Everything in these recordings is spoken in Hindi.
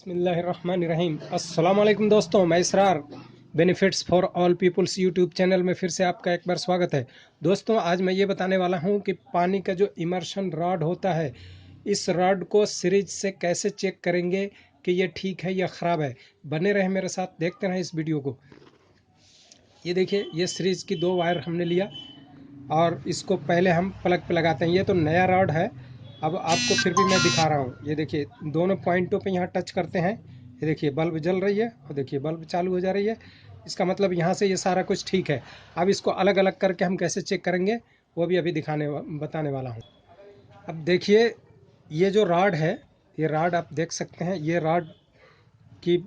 बिस्मिल्लाहिर्रहमानिर्रहीम। अस्सलाम वालेकुम दोस्तों, मैं Israr benefits for all peoples YouTube channel में फिर से आपका एक बार स्वागत है। दोस्तों, आज मैं ये बताने वाला हूँ कि पानी का जो इमर्शन रॉड होता है, इस रॉड को सीरीज से कैसे चेक करेंगे कि ये ठीक है या ख़राब है। बने रहे मेरे साथ, देखते रहें इस वीडियो को। ये देखिए, ये सीरीज की 2 वायर हमने लिया और इसको पहले हम प्लग पे लगाते हैं। ये तो नया रॉड है, अब आपको फिर भी मैं दिखा रहा हूँ। ये देखिए, दोनों पॉइंटों पे यहाँ टच करते हैं। ये देखिए, बल्ब जल रही है और देखिए बल्ब चालू हो जा रही है। इसका मतलब यहाँ से ये सारा कुछ ठीक है। अब इसको अलग अलग करके हम कैसे चेक करेंगे, वो भी अभी बताने वाला हूँ। अब देखिए, ये जो रॉड है, ये रॉड आप देख सकते हैं। ये रॉड की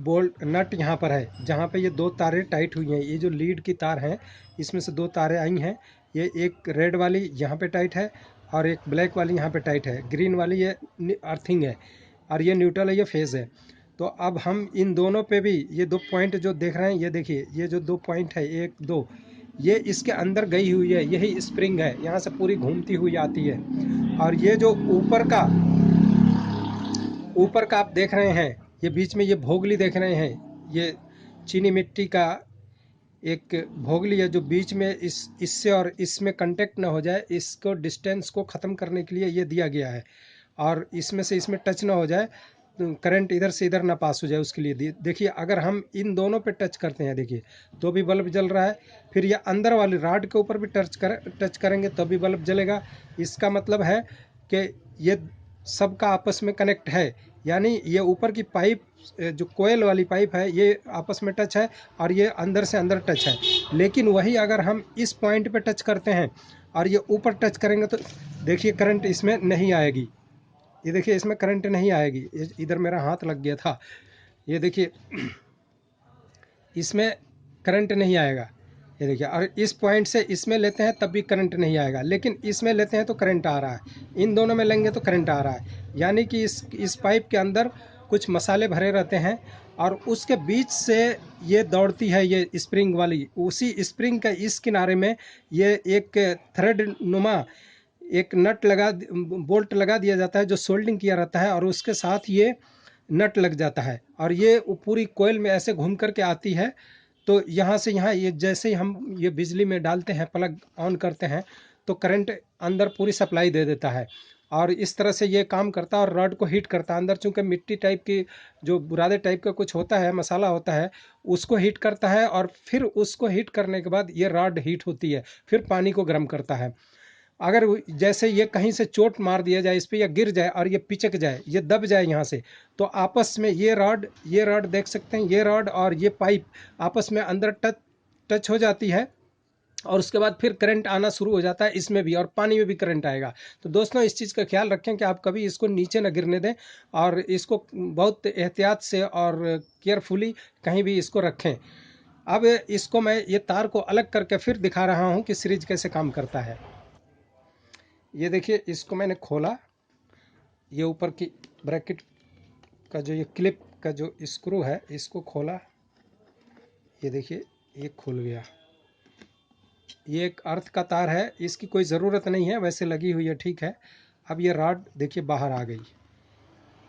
बोल्ट नट यहाँ पर है, जहाँ पे ये 2 तारें टाइट हुई हैं। ये जो लीड की तार हैं, इसमें से 2 तारें आई हैं। ये एक रेड वाली यहाँ पे टाइट है और एक ब्लैक वाली यहाँ पे टाइट है। ग्रीन वाली ये अर्थिंग है और ये न्यूट्रल है, ये फेज़ है। तो अब हम इन दोनों पे भी ये 2 पॉइंट जो देख रहे हैं, ये देखिए, ये जो 2 पॉइंट है, 1 2, ये इसके अंदर गई हुई है। यही स्प्रिंग है, यहाँ से पूरी घूमती हुई आती है। और ये जो ऊपर का आप देख रहे हैं, ये बीच में ये भोगली देख रहे हैं, ये चीनी मिट्टी का एक भोगली है जो बीच में इससे और इसमें कांटेक्ट ना हो जाए, इसको डिस्टेंस को ख़त्म करने के लिए ये दिया गया है। और इसमें से इसमें टच ना हो जाए, करंट इधर से इधर ना पास हो जाए, उसके लिए देखिए, अगर हम इन दोनों पे टच करते हैं, देखिए, तो भी बल्ब जल रहा है। फिर ये अंदर वाली रॉड के ऊपर भी टच करेंगे तो भी बल्ब जलेगा। इसका मतलब है कि ये सबका आपस में कनेक्ट है। यानी ये ऊपर की पाइप, जो कोयल वाली पाइप है, ये आपस में टच है और ये अंदर से अंदर टच है। लेकिन वही अगर हम इस पॉइंट पे टच करते हैं और ये ऊपर टच करेंगे तो देखिए करंट इसमें नहीं आएगी। ये देखिए, इसमें करंट नहीं आएगी। इधर मेरा हाथ लग गया था, ये देखिए, इसमें करंट नहीं आएगा। ये देखिए, और इस पॉइंट से इसमें लेते हैं तब भी करंट नहीं आएगा, लेकिन इसमें लेते हैं तो करंट आ रहा है। इन दोनों में लेंगे तो करंट आ रहा है। यानी कि इस पाइप के अंदर कुछ मसाले भरे रहते हैं और उसके बीच से ये दौड़ती है, ये स्प्रिंग वाली। उसी स्प्रिंग का इस किनारे में ये एक थ्रेड नुमा एक नट बोल्ट लगा दिया जाता है, जो सोल्डिंग किया रहता है, और उसके साथ ये नट लग जाता है और ये पूरी कोयल में ऐसे घूम करके आती है। तो यहाँ से यहाँ, ये जैसे ही हम ये बिजली में डालते हैं, प्लग ऑन करते हैं, तो करंट अंदर पूरी सप्लाई दे देता है और इस तरह से ये काम करता है और रॉड को हीट करता है। अंदर चूँकि मिट्टी टाइप की, जो बुरादे टाइप का कुछ होता है, मसाला होता है, उसको हीट करता है और फिर उसको हीट करने के बाद ये रॉड हीट होती है, फिर पानी को गर्म करता है। अगर जैसे ये कहीं से चोट मार दिया जाए इस पर, या गिर जाए और ये पिचक जाए, ये दब जाए यहाँ से, तो आपस में ये रॉड देख सकते हैं, ये रॉड और ये पाइप आपस में अंदर टच हो जाती है और उसके बाद फिर करंट आना शुरू हो जाता है इसमें भी, और पानी में भी करंट आएगा। तो दोस्तों, इस चीज़ का ख्याल रखें कि आप कभी इसको नीचे न गिरने दें और इसको बहुत एहतियात से और केयरफुली कहीं भी इसको रखें। अब इसको मैं ये तार को अलग करके फिर दिखा रहा हूँ कि सीरीज कैसे काम करता है। ये देखिए, इसको मैंने खोला, ये ऊपर की ब्रैकेट का जो ये क्लिप का जो स्क्रू है, इसको खोला। ये देखिए, ये खुल गया। ये एक अर्थ का तार है, इसकी कोई ज़रूरत नहीं है, वैसे लगी हुई है, ठीक है। अब ये रॉड देखिए बाहर आ गई,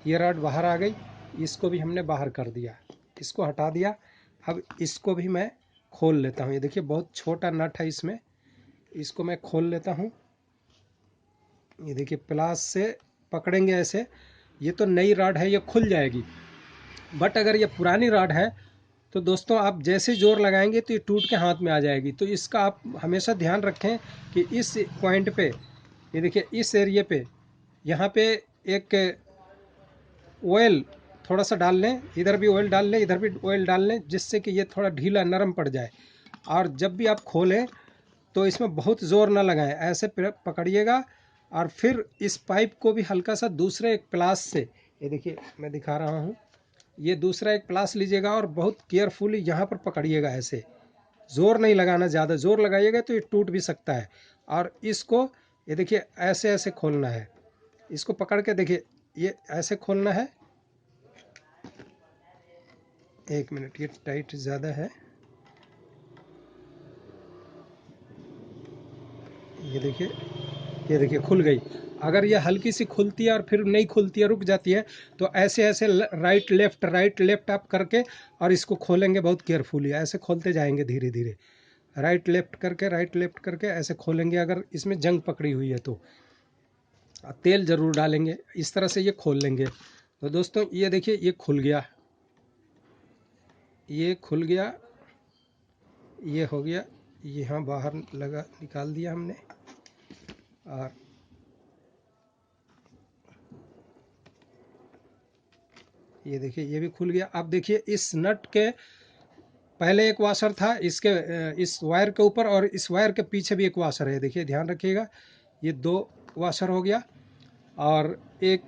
ये रॉड बाहर आ गई। इसको भी हमने बाहर कर दिया, इसको हटा दिया। अब इसको भी मैं खोल लेता हूँ। ये देखिए, बहुत छोटा नट है इसमें, इसको मैं खोल लेता हूँ। ये देखिए, प्लास से पकड़ेंगे ऐसे, ये तो नई रॉड है, ये खुल जाएगी। बट अगर ये पुरानी रॉड है तो दोस्तों, आप जैसे जोर लगाएंगे तो ये टूट के हाथ में आ जाएगी। तो इसका आप हमेशा ध्यान रखें कि इस पॉइंट पे, ये देखिए, इस एरिया पे, यहाँ पे एक ऑयल थोड़ा सा डाल लें, इधर भी ऑयल डाल लें, इधर भी ऑयल डाल लें, जिससे कि ये थोड़ा ढीला नरम पड़ जाए। और जब भी आप खोलें तो इसमें बहुत ज़ोर ना लगाएं, ऐसे पकड़िएगा और फिर इस पाइप को भी हल्का सा दूसरे एक प्लास से, ये देखिए मैं दिखा रहा हूँ, ये दूसरा एक प्लास लीजिएगा और बहुत केयरफुली यहाँ पर पकड़िएगा। ऐसे ज़ोर नहीं लगाना, ज़्यादा ज़ोर लगाइएगा तो ये टूट भी सकता है। और इसको, ये देखिए, ऐसे ऐसे खोलना है, इसको पकड़ के देखिए, ये ऐसे खोलना है। एक मिनट, ये टाइट ज़्यादा है। ये देखिए, ये देखिए खुल गई। अगर ये हल्की सी खुलती है और फिर नहीं खुलती है, रुक जाती है, तो ऐसे ऐसे राइट लेफ्ट आप करके और इसको खोलेंगे बहुत केयरफुली, ऐसे खोलते जाएंगे धीरे धीरे, राइट लेफ्ट करके ऐसे खोलेंगे। अगर इसमें जंग पकड़ी हुई है तो तेल ज़रूर डालेंगे, इस तरह से ये खोल लेंगे। तो दोस्तों ये देखिए ये खुल गया, ये खुल गया, ये हो गया, यहाँ बाहर लगा निकाल दिया हमने। और ये देखिए ये भी खुल गया। अब देखिए इस नट के पहले एक वाशर था, इसके इस वायर के ऊपर और इस वायर के पीछे भी एक वाशर है, देखिए ध्यान रखिएगा, ये 2 वाशर हो गया। और एक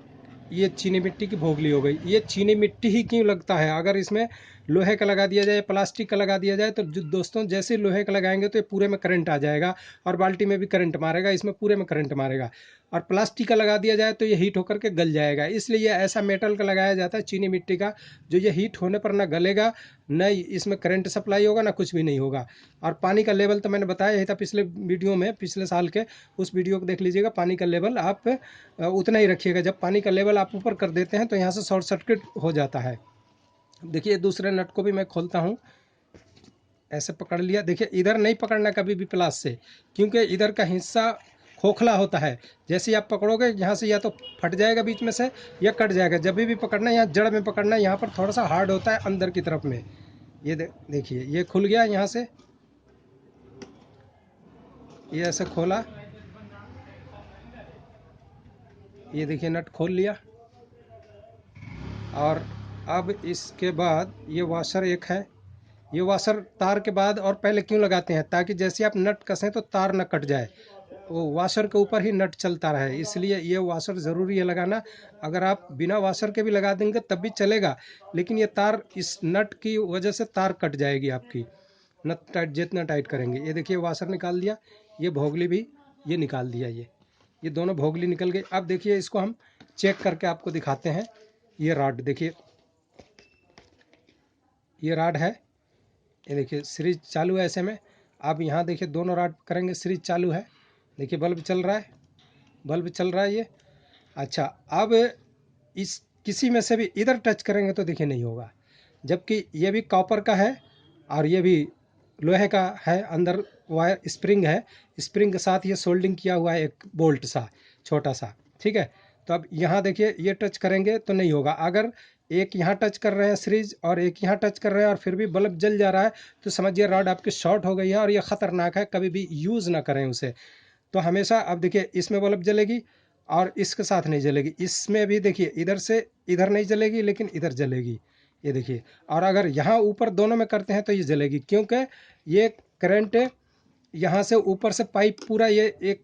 ये चीनी मिट्टी की भोगली हो गई। ये चीनी मिट्टी ही क्यों लगता है, अगर इसमें लोहे का लगा दिया जाए, प्लास्टिक का लगा दिया जाए, तो दोस्तों जैसे लोहे का लगाएंगे तो ये पूरे में करंट आ जाएगा और बाल्टी में भी करंट मारेगा, इसमें पूरे में करंट मारेगा। और प्लास्टिक का लगा दिया जाए तो ये हीट होकर के गल जाएगा, इसलिए ये ऐसा मेटल का लगाया जाता है चीनी मिट्टी का, जो ये हीट होने पर ना गलेगा, न इसमें करंट सप्लाई होगा, ना कुछ भी नहीं होगा। और पानी का लेवल तो मैंने बताया ही था पिछले वीडियो में, पिछले साल के उस वीडियो को देख लीजिएगा। पानी का लेवल आप उतना ही रखिएगा, जब पानी का लेवल आप ऊपर कर देते हैं तो यहाँ से शॉर्ट सर्किट हो जाता है। देखिए दूसरे नट को भी मैं खोलता हूँ, ऐसे पकड़ लिया। देखिए इधर नहीं पकड़ना कभी भी प्लास से, क्योंकि इधर का हिस्सा खोखला होता है, जैसे ही आप पकड़ोगे यहाँ से या तो फट जाएगा बीच में से या कट जाएगा। जब भी पकड़ना है यहाँ जड़ में पकड़ना है, यहाँ पर थोड़ा सा हार्ड होता है अंदर की तरफ में। ये देखिए ये खुल गया, यहाँ से ये ऐसे खोला, ये देखिए नट खोल लिया। और अब इसके बाद ये वाशर एक है, ये वाशर तार के बाद और पहले क्यों लगाते हैं, ताकि जैसे आप नट कसें तो तार न कट जाए, वो वाशर के ऊपर ही नट चलता रहे, इसलिए ये वाशर ज़रूरी है लगाना। अगर आप बिना वाशर के भी लगा देंगे तब भी चलेगा, लेकिन ये तार इस नट की वजह से तार कट जाएगी आपकी, नट टाइट जितना टाइट करेंगे। ये देखिए वाशर निकाल दिया, ये भोगली भी ये निकाल दिया, ये दोनों भोगली निकल गई। अब देखिए इसको हम चेक करके आपको दिखाते हैं। ये रॉड देखिए, ये रॉड है, ये देखिए सीरीज चालू है ऐसे में। आप यहाँ देखिए दोनों रॉड करेंगे, सीरीज चालू है, देखिए बल्ब चल रहा है, बल्ब चल रहा है ये। अच्छा अब इस किसी में से भी इधर टच करेंगे तो देखिए नहीं होगा, जबकि ये भी कॉपर का है और ये भी लोहे का है, अंदर वायर स्प्रिंग है, स्प्रिंग के साथ ये सोल्डिंग किया हुआ है एक बोल्ट सा छोटा सा, ठीक है। तो अब यहाँ देखिए ये टच करेंगे तो नहीं होगा। अगर एक यहाँ टच कर रहे हैं सीरीज और एक यहाँ टच कर रहे हैं और फिर भी बल्ब जल जा रहा है, तो समझिए रॉड आपकी शॉर्ट हो गई है और ये ख़तरनाक है, कभी भी यूज़ ना करें उसे। तो हमेशा अब देखिए इसमें बल्ब जलेगी और इसके साथ नहीं जलेगी, इसमें भी देखिए इधर से इधर नहीं जलेगी लेकिन इधर जलेगी, ये देखिए। और अगर यहाँ ऊपर दोनों में करते हैं तो ये जलेगी, क्योंकि ये करंट यहाँ से ऊपर से पाइप पूरा ये एक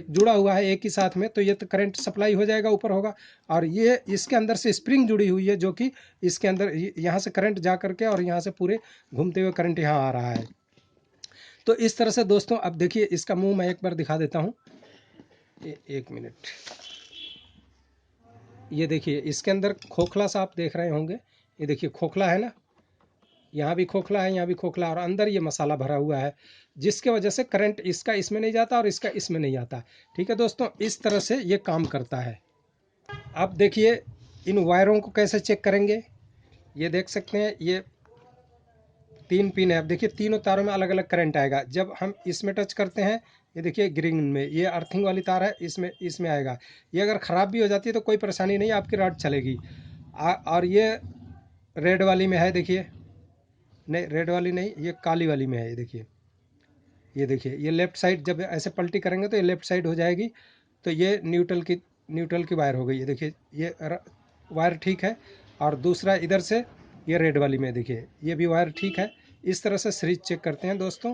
जुड़ा हुआ है एक ही साथ में, तो ये तो करंट सप्लाई हो जाएगा, ऊपर होगा। और ये इसके अंदर से स्प्रिंग जुड़ी हुई है, जो कि इसके अंदर यहाँ से करंट जा करके और यहाँ से पूरे घूमते हुए करंट यहाँ आ रहा है। तो इस तरह से दोस्तों अब देखिए इसका मुंह मैं एक बार दिखा देता हूँ, एक मिनट। ये देखिए इसके अंदर खोखला सा आप देख रहे होंगे, ये देखिए खोखला है ना, यहाँ भी खोखला है, यहाँ भी खोखला, और अंदर ये मसाला भरा हुआ है, जिसके वजह से करंट इसका इसमें नहीं जाता और इसका इसमें नहीं आता। ठीक है दोस्तों, इस तरह से ये काम करता है। अब देखिए इन वायरों को कैसे चेक करेंगे, ये देख सकते हैं ये 3 पिन है। अब देखिए तीनों तारों में अलग अलग करंट आएगा। जब हम इसमें टच करते हैं, ये देखिए ग्रीन में, ये अर्थिंग वाली तार है, इसमें आएगा। ये अगर ख़राब भी हो जाती है तो कोई परेशानी नहीं, आपकी रॉड चलेगी। और ये रेड वाली में है, देखिए, नहीं रेड वाली नहीं, ये काली वाली में है, ये देखिए ये लेफ़्ट साइड जब ऐसे पलटी करेंगे तो ये लेफ़्ट साइड हो जाएगी। तो ये न्यूट्रल की वायर हो गई है, देखिए ये वायर ठीक है। और दूसरा इधर से ये रेड वाली में देखिए ये भी वायर ठीक है। इस तरह से सीरीज चेक करते हैं दोस्तों।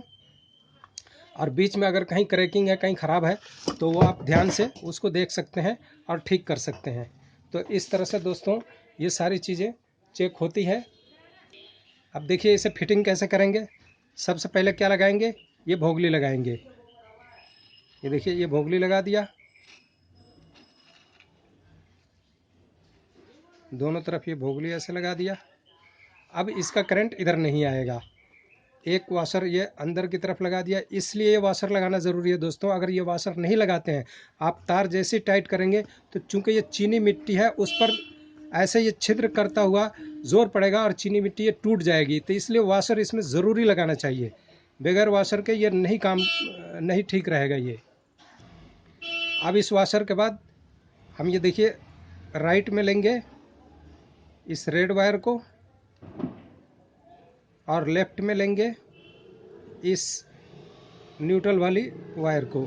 और बीच में अगर कहीं क्रैकिंग है, कहीं ख़राब है, तो वो आप ध्यान से उसको देख सकते हैं और ठीक कर सकते हैं। तो इस तरह से दोस्तों ये सारी चीज़ें चेक होती है। अब देखिए इसे फिटिंग कैसे करेंगे। सबसे पहले क्या लगाएंगे, ये भोगली लगाएंगे। ये देखिए ये भोगली लगा दिया, दोनों तरफ ये भोगली ऐसे लगा दिया। अब इसका करंट इधर नहीं आएगा, एक वाशर ये अंदर की तरफ लगा दिया। इसलिए ये वाशर लगाना ज़रूरी है दोस्तों। अगर ये वाशर नहीं लगाते हैं, आप तार जैसे टाइट करेंगे तो चूंकि ये चीनी मिट्टी है उस पर ऐसे ये छिद्र करता हुआ जोर पड़ेगा और चीनी मिट्टी ये टूट जाएगी। तो इसलिए वाशर इसमें ज़रूरी लगाना चाहिए। बगैर वाशर के ये नहीं ठीक रहेगा ये। अब इस वाशर के बाद हम ये देखिए राइट में लेंगे इस रेड वायर को और लेफ्ट में लेंगे इस न्यूट्रल वाली वायर को।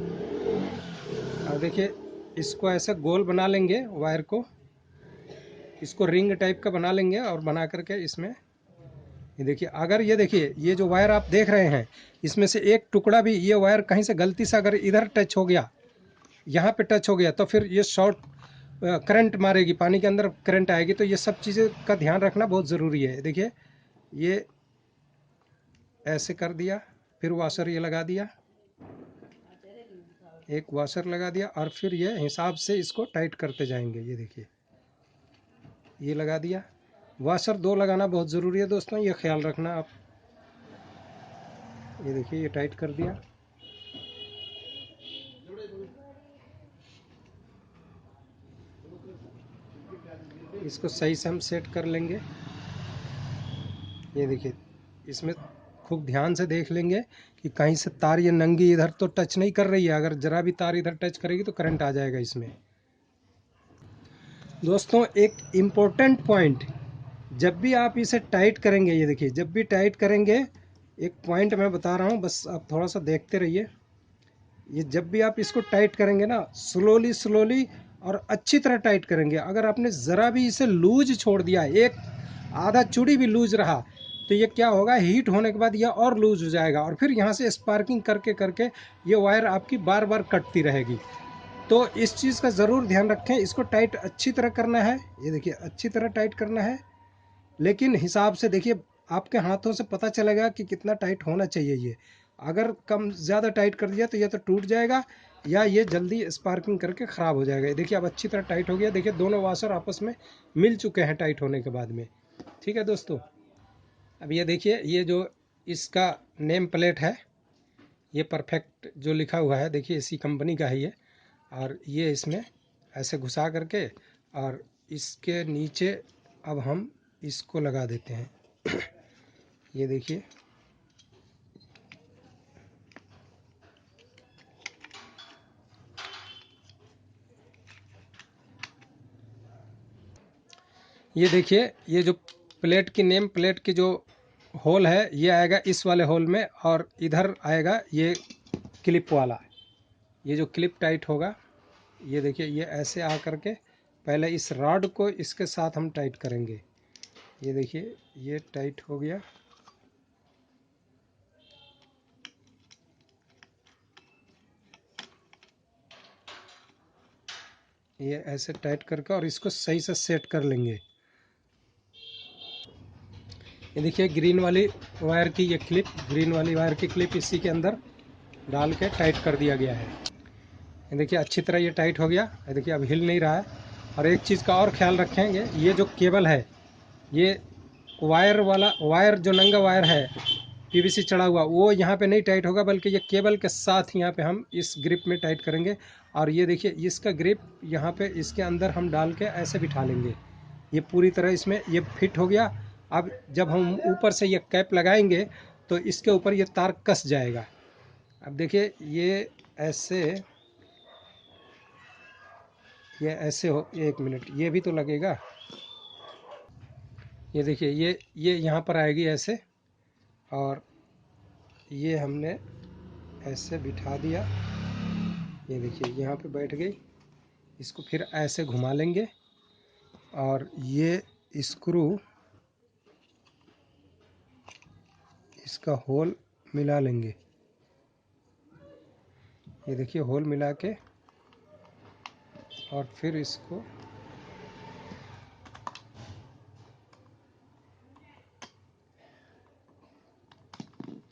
अब देखिए इसको ऐसा गोल बना लेंगे वायर को, इसको रिंग टाइप का बना लेंगे और बना करके इसमें ये देखिए, अगर ये देखिए ये जो वायर आप देख रहे हैं इसमें से एक टुकड़ा भी ये वायर कहीं से गलती से अगर इधर टच हो गया, यहाँ पे टच हो गया, तो फिर ये शॉर्ट करंट मारेगी, पानी के अंदर करंट आएगी। तो ये सब चीज़ें का ध्यान रखना बहुत ज़रूरी है। देखिए ये ऐसे कर दिया, फिर वाशर ये लगा दिया, एक वाशर लगा दिया और फिर ये हिसाब से इसको टाइट करते जाएंगे। ये देखिए ये लगा दिया। वाशर 2 लगाना बहुत ज़रूरी है दोस्तों, ये ख्याल रखना आप। ये देखिए ये टाइट कर दिया। इसको सही से हम सेट कर लेंगे। ये देखिए इसमें खूब ध्यान से देख लेंगे कि कहीं से तार ये नंगी इधर तो टच नहीं कर रही है। अगर ज़रा भी तार इधर टच करेगी तो करंट आ जाएगा इसमें। दोस्तों एक इम्पोर्टेंट पॉइंट, जब भी आप इसे टाइट करेंगे, ये देखिए जब भी टाइट करेंगे, एक पॉइंट मैं बता रहा हूँ, बस आप थोड़ा सा देखते रहिए। ये जब भी आप इसको टाइट करेंगे ना, स्लोली स्लोली और अच्छी तरह टाइट करेंगे। अगर आपने ज़रा भी इसे लूज छोड़ दिया, एक आधा चूड़ी भी लूज रहा, तो ये क्या होगा, हीट होने के बाद यह और लूज हो जाएगा और फिर यहाँ से स्पार्किंग करके करके ये वायर आपकी बार बार कटती रहेगी। तो इस चीज़ का ज़रूर ध्यान रखें। इसको टाइट अच्छी तरह करना है। ये देखिए अच्छी तरह टाइट करना है, लेकिन हिसाब से देखिए, आपके हाथों से पता चलेगा कि कितना टाइट होना चाहिए। ये अगर कम ज़्यादा टाइट कर दिया तो ये तो टूट जाएगा या ये जल्दी स्पार्किंग करके ख़राब हो जाएगा। देखिए अब अच्छी तरह टाइट हो गया। देखिए दोनों वाशर आपस में मिल चुके हैं टाइट होने के बाद में। ठीक है दोस्तों, अब ये देखिए ये जो इसका नेम प्लेट है, ये परफेक्ट जो लिखा हुआ है, देखिए इसी कंपनी का है ये। और ये इसमें ऐसे घुसा करके और इसके नीचे अब हम इसको लगा देते हैं। ये देखिए ये देखिए ये जो प्लेट की नेम प्लेट की जो होल है, ये आएगा इस वाले होल में और इधर आएगा ये क्लिप वाला। ये जो क्लिप टाइट होगा, ये देखिए ये ऐसे आ करके पहले इस रॉड को इसके साथ हम टाइट करेंगे। ये देखिए ये टाइट हो गया। ये ऐसे टाइट करके और इसको सही से सेट कर लेंगे। ये देखिए ग्रीन वाली वायर की ये क्लिप, ग्रीन वाली वायर की क्लिप इसी के अंदर डाल के टाइट कर दिया गया है। ये देखिए अच्छी तरह ये टाइट हो गया। ये देखिए अब हिल नहीं रहा है। और एक चीज़ का और ख्याल रखेंगे, ये जो केबल है, ये वायर वाला वायर जो नंगा वायर है पीवीसी चढ़ा हुआ, वो यहाँ पे नहीं टाइट होगा, बल्कि ये केबल के साथ यहाँ पे हम इस ग्रिप में टाइट करेंगे। और ये देखिए इसका ग्रिप यहाँ पे इसके अंदर हम डाल के ऐसे बिठा लेंगे। ये पूरी तरह इसमें ये फिट हो गया। अब जब हम ऊपर से ये कैप लगाएंगे तो इसके ऊपर ये तार कस जाएगा। अब देखिए ये ऐसे हो, एक मिनट ये भी तो लगेगा। ये देखिए ये यहाँ पर आएगी ऐसे, और ये हमने ऐसे बिठा दिया। ये देखिए यहाँ पे बैठ गई। इसको फिर ऐसे घुमा लेंगे और ये स्क्रू इसका होल मिला लेंगे। ये देखिए होल मिला के और फिर इसको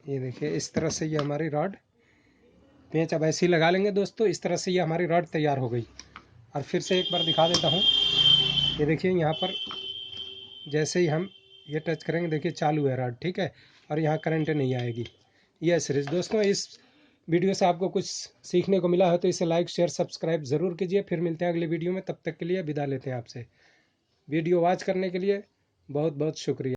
ये देखिए इस तरह से ये हमारी रॉड पेंच अब ऐसे ही लगा लेंगे दोस्तों। इस तरह से ये हमारी रॉड तैयार हो गई। और फिर से एक बार दिखा देता हूँ। ये देखिए यहाँ पर जैसे ही हम ये टच करेंगे, देखिए चालू है रॉड, ठीक है। और यहाँ करंट नहीं आएगी। यह सीरीज दोस्तों, इस वीडियो से आपको कुछ सीखने को मिला है तो इसे लाइक शेयर सब्सक्राइब ज़रूर कीजिए। फिर मिलते हैं अगले वीडियो में, तब तक के लिए विदा लेते हैं आपसे। वीडियो वॉच करने के लिए बहुत बहुत शुक्रिया।